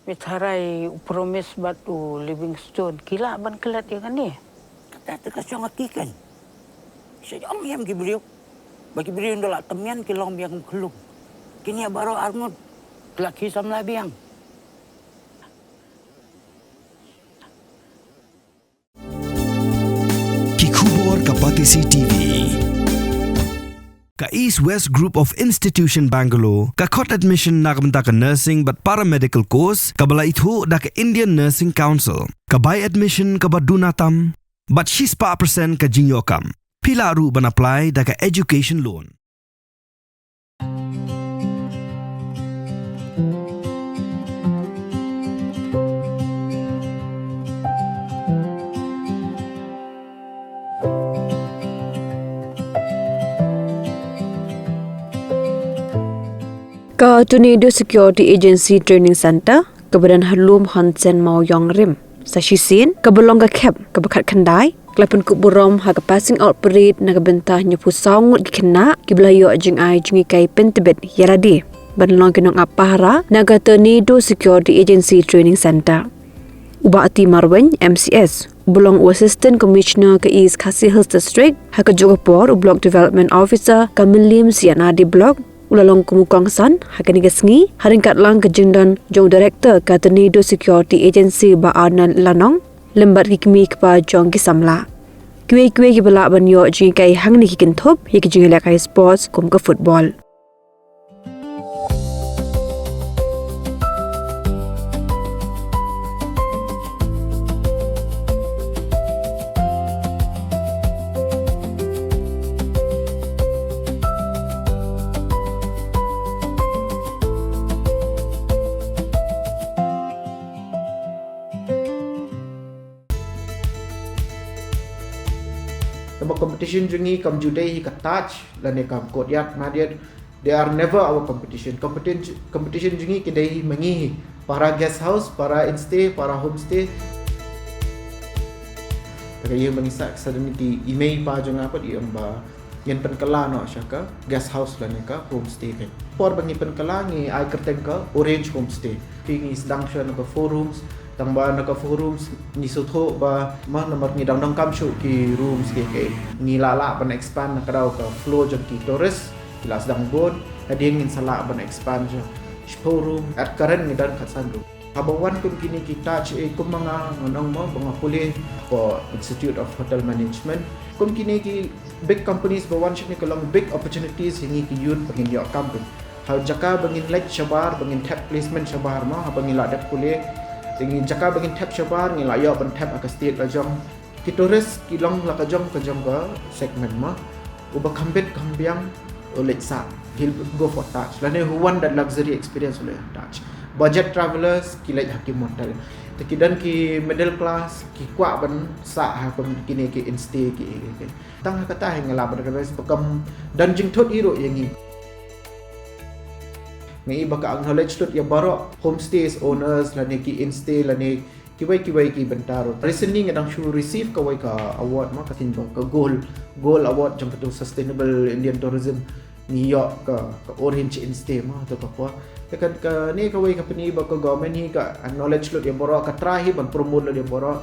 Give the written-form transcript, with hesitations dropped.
Mitharai promise batu Livingstone. Kila ban kelat ya kan ni? Kata terkasih ngaki kan. Saya am ki beliau. Bagi beliau ndola temian kilong biang kelung. Kini baru armut laki Samla biang. Kikubor Kapatisi TV. Ka East West Group of Institution Bangalore, ka kot admission nakamta ka nursing but paramedical course, ka bala ithu da ka Indian Nursing Council, ka buy admission ka badunatam, but 6% ka jinyokam. Pila ru ban apply da ka education loan. Ka Tornado Security Agency Training Center, kebadan Halum Hansen Mau Yong Rim, sa Shisin, kabalong ka kep, kabakat kandai, kelapun kuburom ha ka passing out parade na kabentah nyo pusawngot gikena, kiblayo jing ay jing Hikai Pyntbit yaradi, banlong kinong apahara, naga Tornado Security Agency Training Center. Uba ati Marwen, MCS, ubulong Assistant Commissioner ka East Khasi Hills District, ha ka Jogapur, Block Development Officer, ka Milim Sianadi Block, ulalong kumukang san hakani gasngi haringkat lang kejengdan jong director ka Tornado Security Agency ba Arnold Lanong lembat kikmi kepa jong ki Samla kwe ki bala banyo jing kai hangni ki Kynthop ye ki jing kai sports kum ka football. Nama competition jungi kam judai hi katach lane kam kodyat madiat they are never our competition jungi kidai mangi para guest house para instay para homestay kaya mangisa suddenly ki email pa jung apa di amba yan penkala no syaka guest house lane ka homestay kan por bangi penkala ngi ai kerten ka orange homestay ki sedang sya no 4 rooms tang ba naka forums ni sotho ba ma nomor ni dang kam shu ki rooms ke ni lala ban expand na kadau ka floor jong ki tourist kilas dang bod hading in sala ban expand jo showroom at current ni dan khasandu habawan kun kini kita kum mga ngonong mo banga puli for Institute of Hotel Management kum kini ki big companies bawan shini kalong big opportunities hingi ki yun bangin yo company ha jaka bangin like shabar bangin tap placement shabar ma ha bangin la dak puli tingin jaka bagin tap shabar ngi layo ban tap aka state la jong ki tourist ki long la ka jong ka segment ma uba kambet kambiang oleh sa he'll go for touch lane who want that luxury experience oleh touch budget travelers ki like hakim hotel tekidan ki middle class ki kwa ban sa ha pem kini ki instay ki tang kata hang la ban ka bekam dan jing thot iro yangi ngai baka acknowledge tot ya baro homestays owners lane ki instay lane kiwai ki bentaro recently ngadang shu receive ka award ma katin ba ka gold award jang to sustainable Indian tourism New York ka orange instay ma to ka tekan ka ni ka company ba ka government hi ka acknowledge lot ya baro ka try ban promote lo ya baro